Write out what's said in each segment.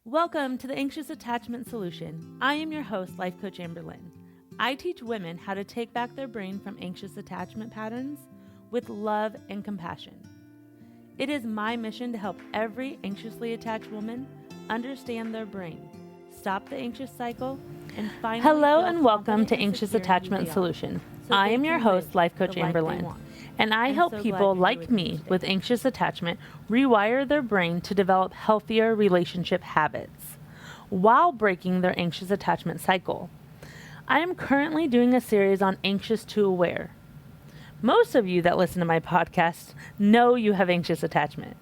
Welcome to the Anxious Attachment Solution. I am your host, Life Coach Amberlynn. I teach women how to take back their brain from anxious attachment patterns with love and compassion. It is my mission to help every anxiously attached woman understand their brain, stop the anxious cycle, and finally Hello and welcome to Anxious Attachment Solution. I am your host, Life Coach Amberlynn, and I help people like me with anxious attachment rewire their brain to develop healthier relationship habits while breaking their anxious attachment cycle. I am currently doing a series on anxious to aware. Most of you that listen to my podcast know you have anxious attachment.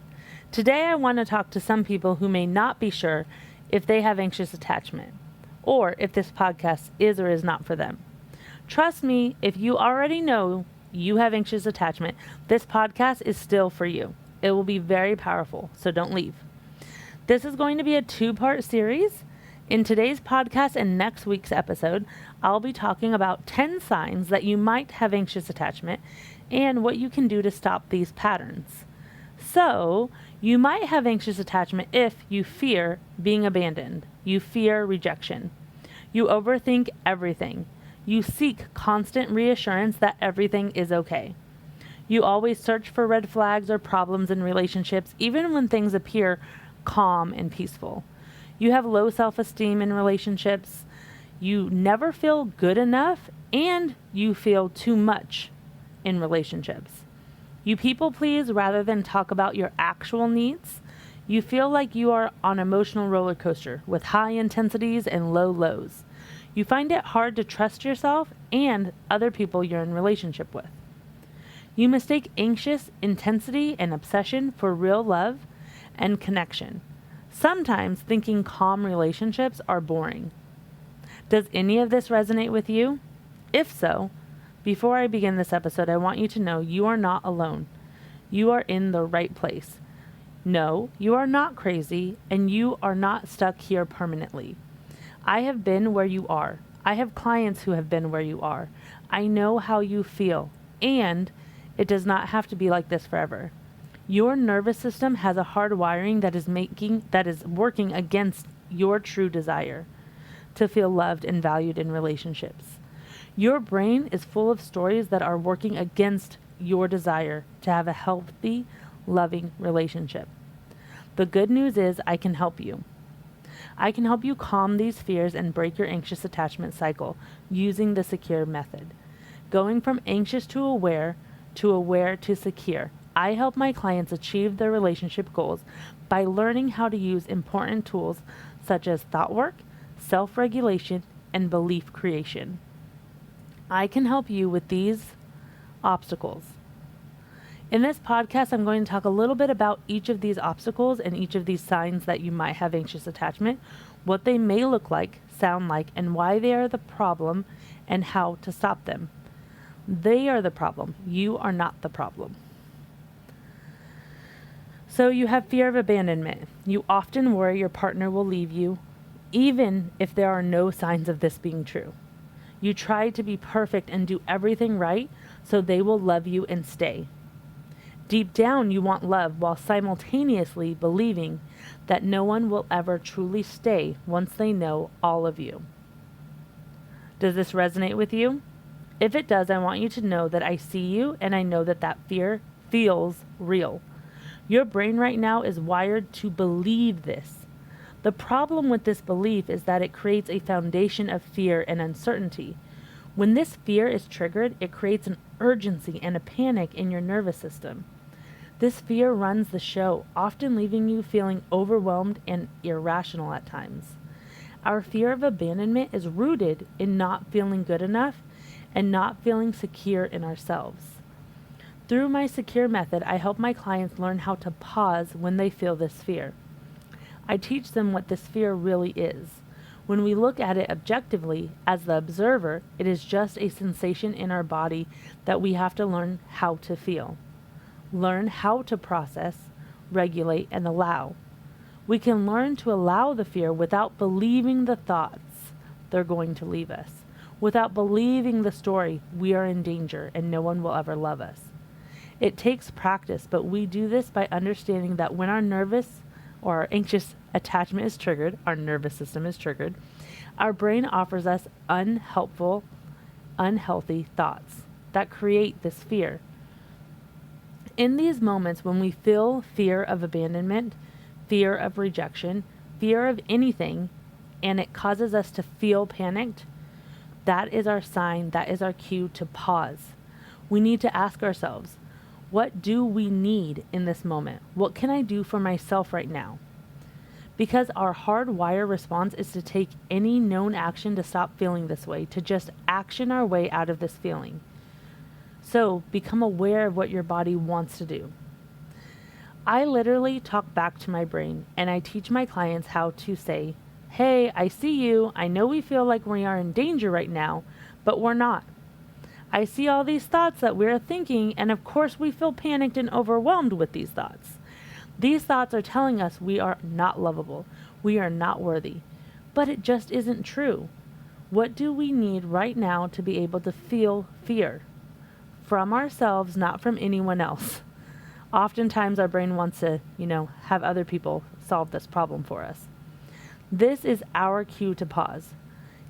Today I want to talk to some people who may not be sure if they have anxious attachment or if this podcast is or is not for them. Trust me, if you already know you have anxious attachment, this podcast is still for you. It will be very powerful, so don't leave. This is going to be a 2-part series. In today's podcast and next week's episode, I'll be talking about 10 signs that you might have anxious attachment and what you can do to stop these patterns. So, you might have anxious attachment if you fear being abandoned, you fear rejection, you overthink everything, you seek constant reassurance that everything is okay. You always search for red flags or problems in relationships, even when things appear calm and peaceful. You have low self-esteem in relationships. You never feel good enough, and you feel too much in relationships. You people please rather than talk about your actual needs. You feel like you are on an emotional roller coaster with high intensities and low lows. You find it hard to trust yourself and other people you're in relationship with. You mistake anxious intensity and obsession for real love and connection, sometimes thinking calm relationships are boring. Does any of this resonate with you? If so, before I begin this episode, I want you to know you are not alone. You are in the right place. No, you are not crazy, and you are not stuck here permanently. I have been where you are. I have clients who have been where you are. I know how you feel, and it does not have to be like this forever. Your nervous system has a hard wiring that is working against your true desire to feel loved and valued in relationships. Your brain is full of stories that are working against your desire to have a healthy, loving relationship. The good news is I can help you. I can help you calm these fears and break your anxious attachment cycle using the secure method. Going from anxious to aware to secure. I help my clients achieve their relationship goals by learning how to use important tools such as thought work, self-regulation, and belief creation. I can help you with these obstacles. In this podcast, I'm going to talk a little bit about each of these obstacles and each of these signs that you might have anxious attachment, what they may look like, sound like, and why they are the problem, and how to stop them. They are the problem. You are not the problem. So you have fear of abandonment. You often worry your partner will leave you, even if there are no signs of this being true. You try to be perfect and do everything right so they will love you and stay. Deep down, you want love while simultaneously believing that no one will ever truly stay once they know all of you. Does this resonate with you? If it does, I want you to know that I see you and I know that fear feels real. Your brain right now is wired to believe this. The problem with this belief is that it creates a foundation of fear and uncertainty. When this fear is triggered, it creates an urgency and a panic in your nervous system. This fear runs the show, often leaving you feeling overwhelmed and irrational at times. Our fear of abandonment is rooted in not feeling good enough and not feeling secure in ourselves. Through my secure method, I help my clients learn how to pause when they feel this fear. I teach them what this fear really is. When we look at it objectively, as the observer, it is just a sensation in our body that we have to learn how to feel. Learn how to process, regulate, and allow. We can learn to allow the fear without believing the thoughts they're going to leave us, without believing the story we are in danger and no one will ever love us. It takes practice, but we do this by understanding that when our nervous or our anxious attachment is triggered, our nervous system is triggered, our brain offers us unhelpful, unhealthy thoughts that create this fear. In these moments when we feel fear of abandonment, fear of rejection, fear of anything, and it causes us to feel panicked, that is our sign, that is our cue to pause. We need to ask ourselves, what do we need in this moment? What can I do for myself right now? Because our hardwired response is to take any known action to stop feeling this way, to just action our way out of this feeling. So become aware of what your body wants to do. I literally talk back to my brain, and I teach my clients how to say, hey, I see you. I know we feel like we are in danger right now, but we're not. I see all these thoughts that we're thinking, and of course we feel panicked and overwhelmed with these thoughts. These thoughts are telling us we are not lovable, we are not worthy, but it just isn't true. What do we need right now to be able to feel fear? From ourselves, not from anyone else. Oftentimes our brain wants to, have other people solve this problem for us. This is our cue to pause.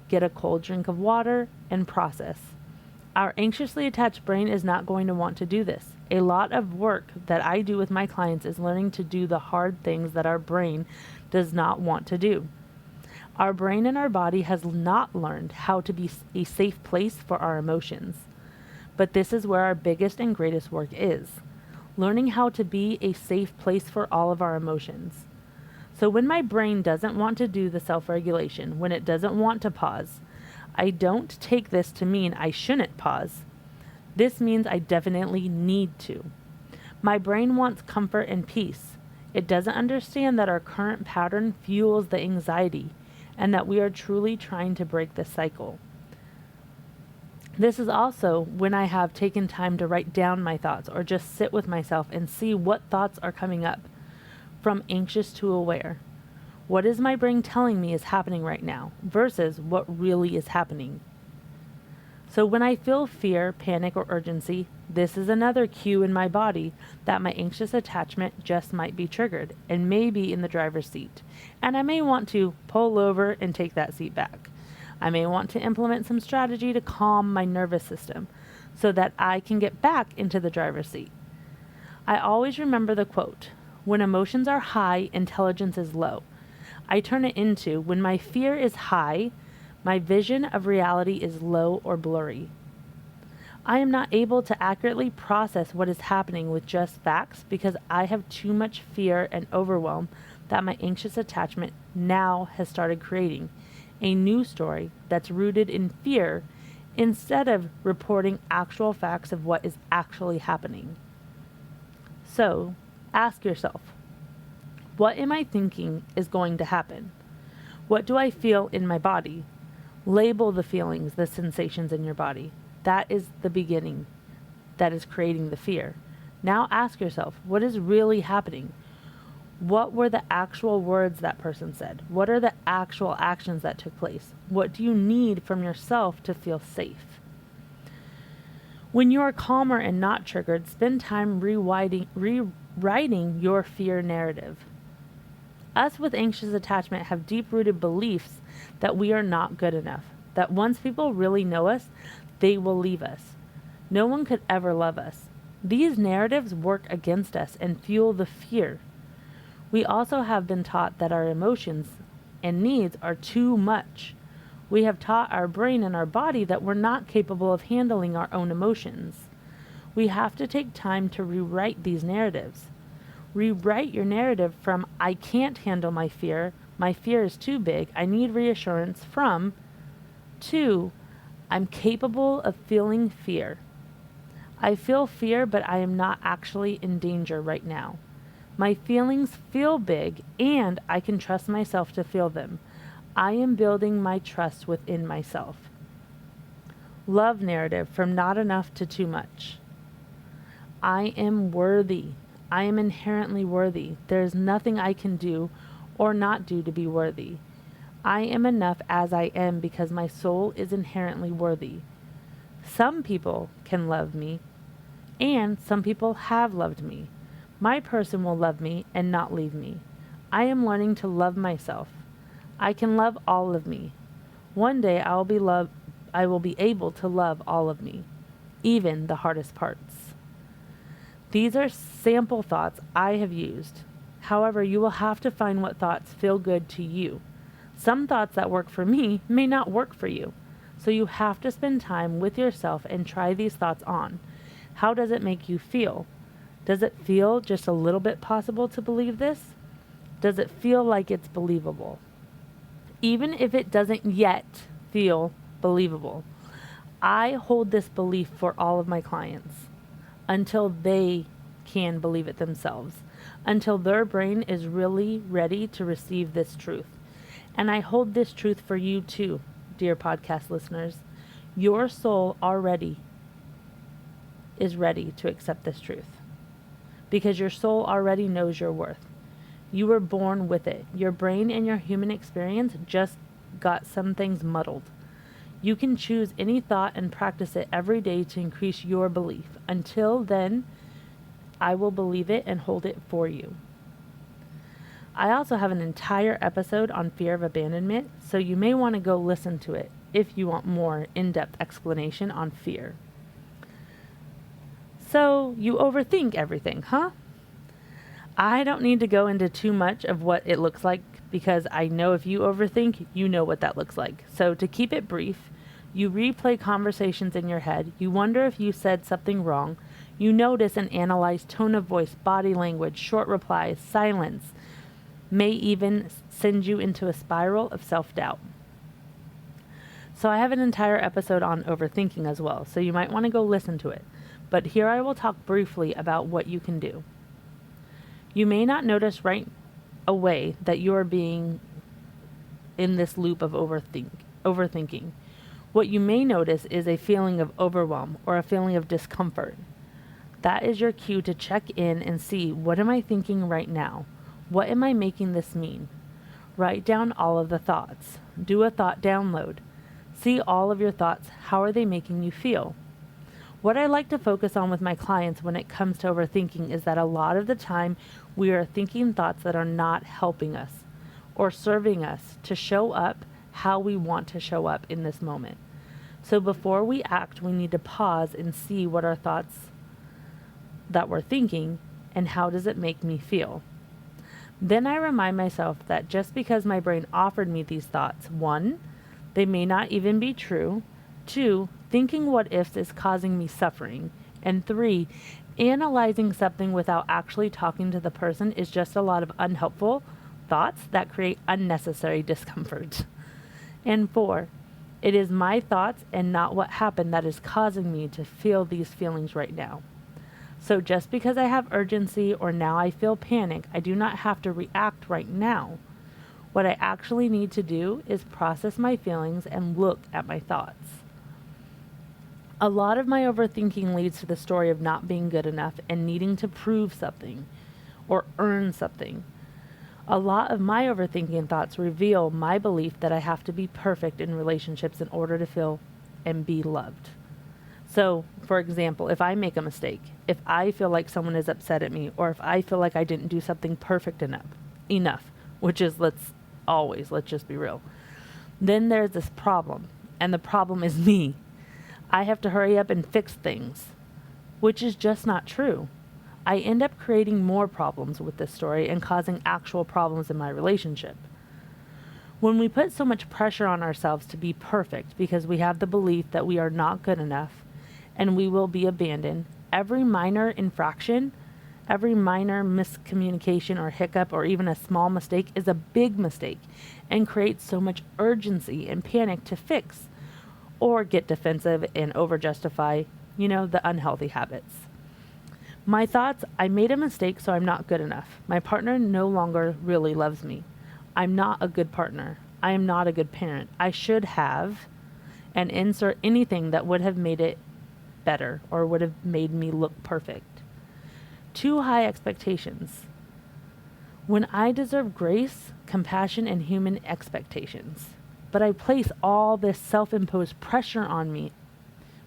Get a cold drink of water and process. Our anxiously attached brain is not going to want to do this. A lot of work that I do with my clients is learning to do the hard things that our brain does not want to do. Our brain and our body has not learned how to be a safe place for our emotions. But this is where our biggest and greatest work is. Learning how to be a safe place for all of our emotions. So when my brain doesn't want to do the self-regulation, when it doesn't want to pause, I don't take this to mean I shouldn't pause. This means I definitely need to. My brain wants comfort and peace. It doesn't understand that our current pattern fuels the anxiety and that we are truly trying to break this cycle. This is also when I have taken time to write down my thoughts or just sit with myself and see what thoughts are coming up. From anxious to aware. What is my brain telling me is happening right now versus what really is happening? So when I feel fear, panic, or urgency, this is another cue in my body that my anxious attachment just might be triggered and may be in the driver's seat. And I may want to pull over and take that seat back. I may want to implement some strategy to calm my nervous system so that I can get back into the driver's seat. I always remember the quote, when emotions are high, intelligence is low. I turn it into, when my fear is high, my vision of reality is low or blurry. I am not able to accurately process what is happening with just facts because I have too much fear and overwhelm that my anxious attachment now has started creating a new story that's rooted in fear instead of reporting actual facts of what is actually happening. So, ask yourself, what am I thinking is going to happen? What do I feel in my body? Label the feelings, the sensations in your body. That is the beginning that is creating the fear. Now ask yourself, what is really happening? What were the actual words that person said? What are the actual actions that took place? What do you need from yourself to feel safe? When you are calmer and not triggered, spend time rewriting your fear narrative. Us with anxious attachment have deep-rooted beliefs that we are not good enough, that once people really know us, they will leave us. No one could ever love us. These narratives work against us and fuel the fear. We also have been taught that our emotions and needs are too much. We have taught our brain and our body that we're not capable of handling our own emotions. We have to take time to rewrite these narratives. Rewrite your narrative from, I can't handle my fear is too big, I need reassurance, from, to, I'm capable of feeling fear. I feel fear, but I am not actually in danger right now. My feelings feel big, and I can trust myself to feel them. I am building my trust within myself. Love narrative, from not enough to too much. I am worthy. I am inherently worthy. There is nothing I can do or not do to be worthy. I am enough as I am because my soul is inherently worthy. Some people can love me, and some people have loved me. My person will love me and not leave me. I am learning to love myself. I can love all of me. One day I will be able to love all of me, even the hardest parts. These are sample thoughts I have used. However, you will have to find what thoughts feel good to you. Some thoughts that work for me may not work for you. So you have to spend time with yourself and try these thoughts on. How does it make you feel? Does it feel just a little bit possible to believe this? Does it feel like it's believable? Even if it doesn't yet feel believable, I hold this belief for all of my clients until they can believe it themselves, until their brain is really ready to receive this truth. And I hold this truth for you too, dear podcast listeners. Your soul already is ready to accept this truth because your soul already knows your worth. You were born with it. Your brain and your human experience just got some things muddled. You can choose any thought and practice it every day to increase your belief. Until then, I will believe it and hold it for you. I also have an entire episode on fear of abandonment, so you may want to go listen to it if you want more in-depth explanation on fear. So, you overthink everything, huh? I don't need to go into too much of what it looks like because I know if you overthink, you know what that looks like. So to keep it brief, you replay conversations in your head, you wonder if you said something wrong, you notice and analyze tone of voice, body language, short replies, silence, may even send you into a spiral of self-doubt. So I have an entire episode on overthinking as well, so you might want to go listen to it. But here I will talk briefly about what you can do. You may not notice right away that you are being in this loop of overthinking. What you may notice is a feeling of overwhelm or a feeling of discomfort. That is your cue to check in and see, what am I thinking right now? What am I making this mean? Write down all of the thoughts. Do a thought download. See all of your thoughts. How are they making you feel? What I like to focus on with my clients when it comes to overthinking is that a lot of the time we are thinking thoughts that are not helping us or serving us to show up how we want to show up in this moment. So before we act, we need to pause and see what our thoughts that we're thinking and how does it make me feel. Then I remind myself that just because my brain offered me these thoughts, 1, they may not even be true. 2, thinking what ifs is causing me suffering. And 3, analyzing something without actually talking to the person is just a lot of unhelpful thoughts that create unnecessary discomfort. And 4, it is my thoughts and not what happened that is causing me to feel these feelings right now. So just because I have urgency or now I feel panic, I do not have to react right now. What I actually need to do is process my feelings and look at my thoughts. A lot of my overthinking leads to the story of not being good enough and needing to prove something or earn something. A lot of my overthinking thoughts reveal my belief that I have to be perfect in relationships in order to feel and be loved. So, for example, if I make a mistake, if I feel like someone is upset at me, or if I feel like I didn't do something perfect enough, which is, let's just be real, then there's this problem, and the problem is me. I have to hurry up and fix things, which is just not true. I end up creating more problems with this story and causing actual problems in my relationship. When we put so much pressure on ourselves to be perfect because we have the belief that we are not good enough and we will be abandoned, every minor infraction, every minor miscommunication or hiccup or even a small mistake is a big mistake and creates so much urgency and panic to fix or get defensive and over-justify, the unhealthy habits. My thoughts, I made a mistake, so I'm not good enough. My partner no longer really loves me. I'm not a good partner. I am not a good parent. I should have, and insert anything that would have made it better or would have made me look perfect. Too high expectations. When I deserve grace, compassion, and human expectations. But I place all this self-imposed pressure on me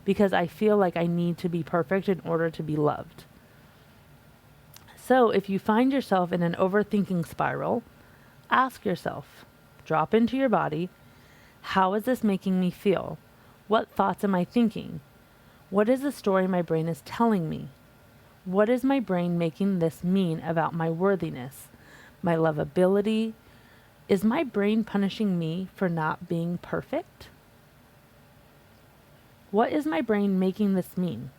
because I feel like I need to be perfect in order to be loved. So if you find yourself in an overthinking spiral, Ask yourself, drop into your body, how is this making me feel? What thoughts am I thinking? What is the story my brain is telling me? What is my brain making this mean about my worthiness, my lovability? Is my brain punishing me for not being perfect? What is my brain making this mean?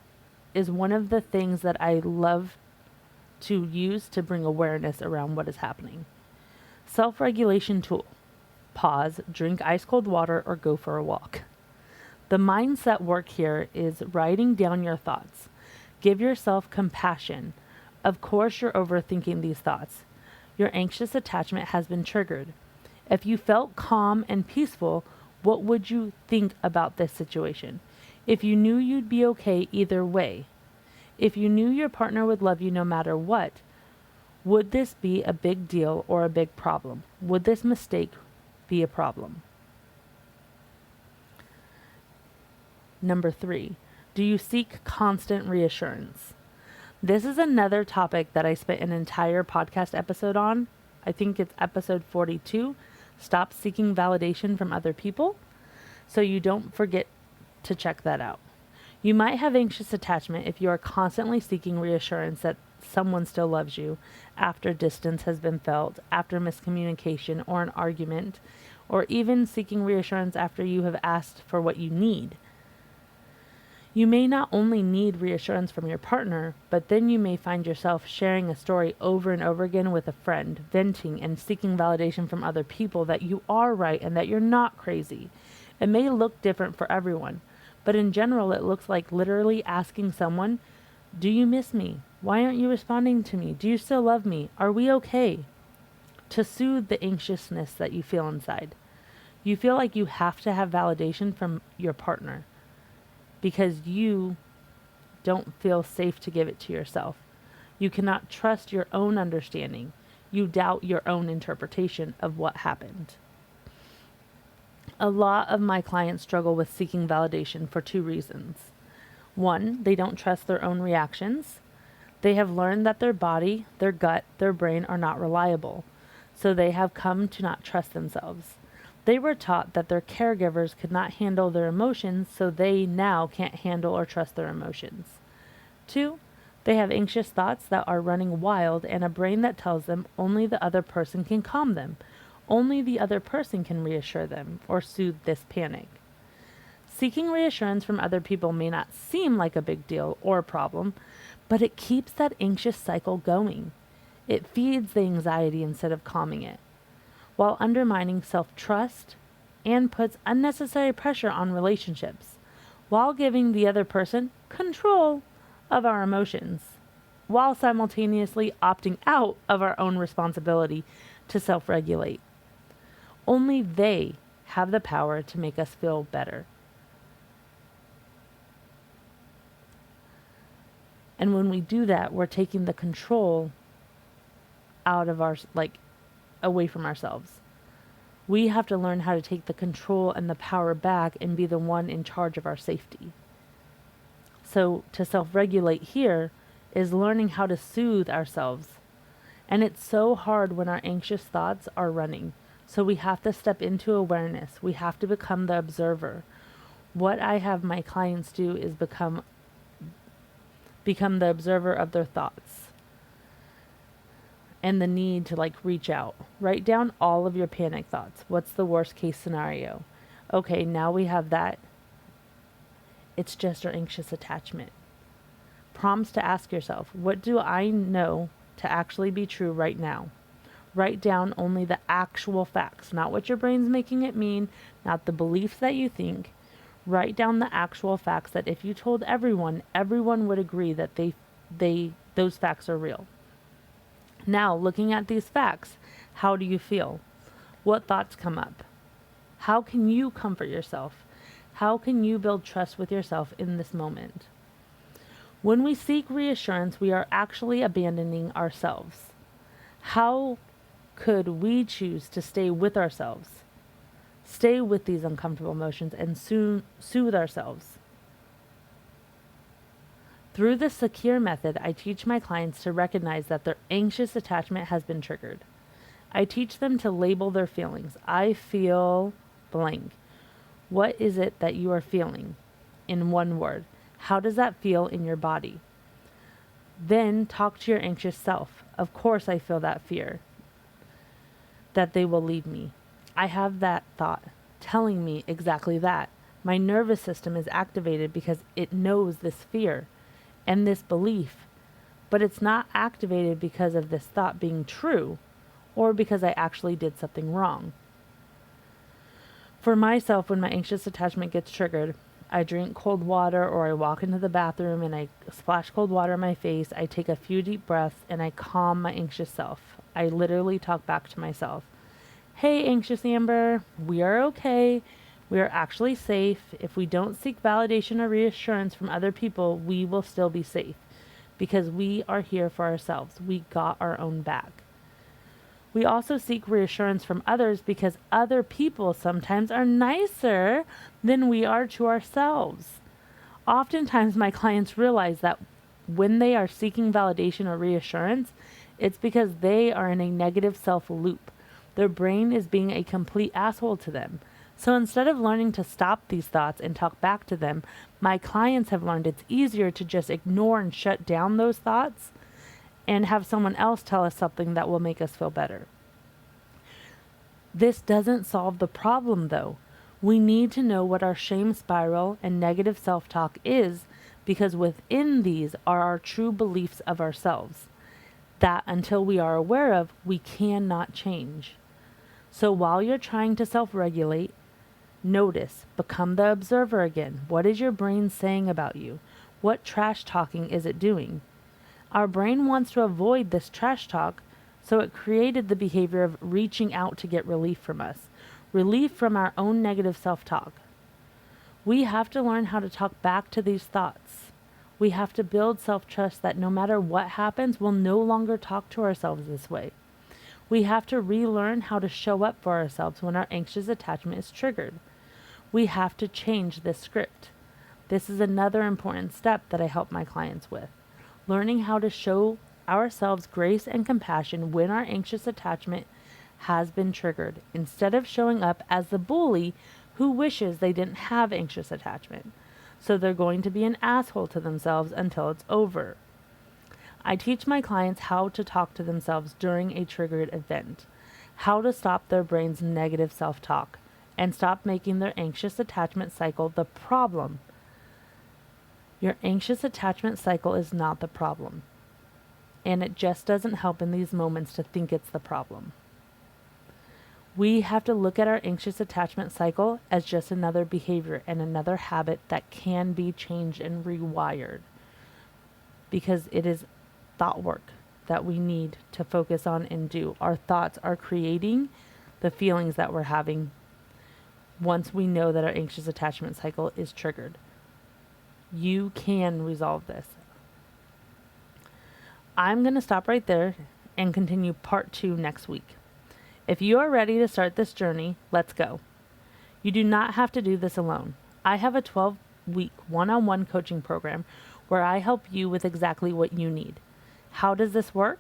Is one of the things that I love to use to bring awareness around what is happening. Self-regulation tool. Pause, drink ice cold water, or go for a walk. The mindset work here is writing down your thoughts. Give yourself compassion. Of course, you're overthinking these thoughts. Your anxious attachment has been triggered. If you felt calm and peaceful, what would you think about this situation? If you knew you'd be okay either way, if you knew your partner would love you no matter what, would this be a big deal or a big problem? Would this mistake be a problem? Number 3, do you seek constant reassurance? This is another topic that I spent an entire podcast episode on. I think it's episode 42, Stop Seeking Validation from Other People. So you don't forget to check that out. You might have anxious attachment if you are constantly seeking reassurance that someone still loves you after distance has been felt, after miscommunication or an argument, or even seeking reassurance after you have asked for what you need. You may not only need reassurance from your partner, but then you may find yourself sharing a story over and over again with a friend, venting and seeking validation from other people that you are right and that you're not crazy. It may look different for everyone, but in general it looks like literally asking someone, do you miss me? Why aren't you responding to me? Do you still love me? Are we okay? To soothe the anxiousness that you feel inside. You feel like you have to have validation from your partner because you don't feel safe to give it to yourself. You cannot trust your own understanding. You doubt your own interpretation of what happened. A lot of my clients struggle with seeking validation for 2 reasons. 1, they don't trust their own reactions. They have learned that their body, their gut, their brain are not reliable, so they have come to not trust themselves. They were taught that their caregivers could not handle their emotions, so they now can't handle or trust their emotions. 2, they have anxious thoughts that are running wild and a brain that tells them only the other person can calm them. Only the other person can reassure them or soothe this panic. Seeking reassurance from other people may not seem like a big deal or a problem, but it keeps that anxious cycle going. It feeds the anxiety instead of calming it, while undermining self-trust and puts unnecessary pressure on relationships, while giving the other person control of our emotions, while simultaneously opting out of our own responsibility to self-regulate. Only they have the power to make us feel better. And when we do that, we're taking the control out of away from ourselves. We have to learn how to take the control and the power back and be the one in charge of our safety. So to self-regulate here is learning how to soothe ourselves. And it's so hard when our anxious thoughts are running. So we have to step into awareness. We have to become the observer. What I have my clients do is become the observer of their thoughts and the need to reach out. Write down all of your panic thoughts. What's the worst case scenario? Okay, now we have that. It's just our anxious attachment. Prompts to ask yourself, what do I know to actually be true right now? Write down only the actual facts, not what your brain's making it mean, not the beliefs that you think. Write down the actual facts that if you told everyone would agree that those facts are real. Now, looking at these facts, how do you feel? What thoughts come up? How can you comfort yourself? How can you build trust with yourself in this moment? When we seek reassurance, we are actually abandoning ourselves. How could we choose to stay with ourselves? Stay with these uncomfortable emotions and soothe ourselves. Through the secure method, I teach my clients to recognize that their anxious attachment has been triggered. I teach them to label their feelings. I feel blank. What is it that you are feeling? In one word. How does that feel in your body? Then talk to your anxious self. Of course I feel that fear that they will leave me. I have that thought telling me exactly that. My nervous system is activated because it knows this fear and this belief, but it's not activated because of this thought being true or because I actually did something wrong. For myself, when my anxious attachment gets triggered, I drink cold water or I walk into the bathroom and I splash cold water in my face. I take a few deep breaths and I calm my anxious self. I literally talk back to myself. Hey, anxious Amber, we are okay. We are actually safe. If we don't seek validation or reassurance from other people, we will still be safe because we are here for ourselves. We got our own back. We also seek reassurance from others because other people sometimes are nicer than we are to ourselves. Oftentimes, my clients realize that when they are seeking validation or reassurance, it's because they are in a negative self loop. Their brain is being a complete asshole to them. So instead of learning to stop these thoughts and talk back to them, my clients have learned it's easier to just ignore and shut down those thoughts and have someone else tell us something that will make us feel better. This doesn't solve the problem, though. We need to know what our shame spiral and negative self-talk is, because within these are our true beliefs of ourselves that until we are aware of, we cannot change. So while you're trying to self-regulate, notice, become the observer again. What is your brain saying about you? What trash talking is it doing? Our brain wants to avoid this trash talk, so it created the behavior of reaching out to get relief from us, relief from our own negative self-talk. We have to learn how to talk back to these thoughts. We have to build self-trust that no matter what happens, we'll no longer talk to ourselves this way. We have to relearn how to show up for ourselves when our anxious attachment is triggered. We have to change this script. This is another important step that I help my clients with. Learning how to show ourselves grace and compassion when our anxious attachment has been triggered, instead of showing up as the bully who wishes they didn't have anxious attachment. So they're going to be an asshole to themselves until it's over. I teach my clients how to talk to themselves during a triggered event, how to stop their brain's negative self-talk, and stop making their anxious attachment cycle the problem. Your anxious attachment cycle is not the problem, and it just doesn't help in these moments to think it's the problem. We have to look at our anxious attachment cycle as just another behavior and another habit that can be changed and rewired, because it is thought work that we need to focus on and do. Our thoughts are creating the feelings that we're having once we know that our anxious attachment cycle is triggered. You can resolve this. I'm going to stop right there and continue part 2 next week. If you are ready to start this journey, let's go. You do not have to do this alone. I have a 12-week one-on-one coaching program where I help you with exactly what you need. How does this work?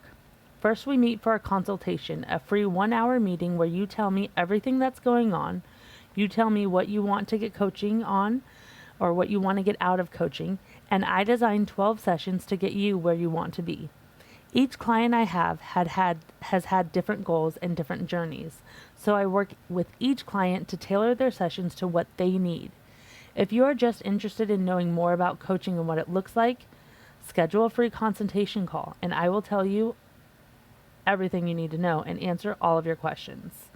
First, we meet for a consultation, a free 1-hour meeting where you tell me everything that's going on. You tell me what you want to get coaching on or what you want to get out of coaching, and I design 12 sessions to get you where you want to be. Each client I have has had different goals and different journeys, so I work with each client to tailor their sessions to what they need. If you are just interested in knowing more about coaching and what it looks like, schedule a free consultation call, and I will tell you everything you need to know and answer all of your questions.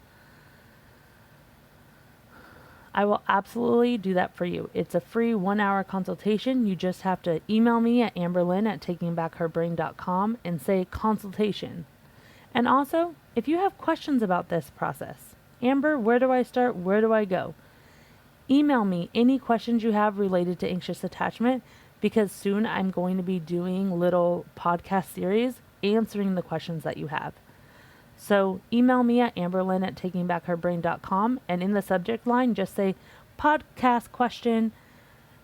I will absolutely do that for you. It's a free 1-hour consultation. You just have to email me at amberlynn@takingbackherbrain.com and say consultation. And also, if you have questions about this process, Amber, where do I start? Where do I go? Email me any questions you have related to anxious attachment, because soon I'm going to be doing little podcast series answering the questions that you have. So email me at amberlynn@takingbackherbrain.com, and in the subject line, just say podcast question,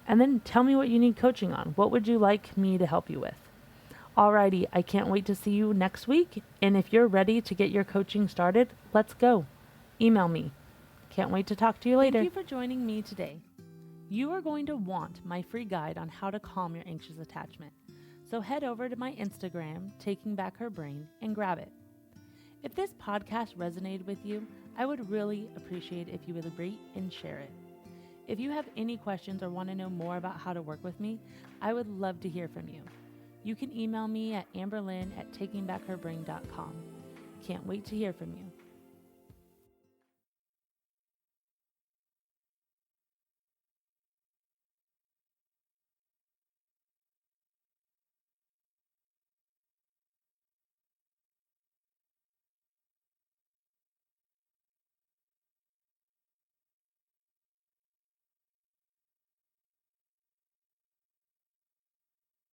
and then tell me what you need coaching on. What would you like me to help you with? Alrighty, I can't wait to see you next week. And if you're ready to get your coaching started, let's go. Email me. Can't wait to talk to you later. Thank you for joining me today. You are going to want my free guide on how to calm your anxious attachment. So head over to my Instagram, Taking Back Her Brain, and grab it. If this podcast resonated with you, I would really appreciate if you would rate and share it. If you have any questions or want to know more about how to work with me, I would love to hear from you. You can email me at amberlynn@takingbackherbrain.com. Can't wait to hear from you.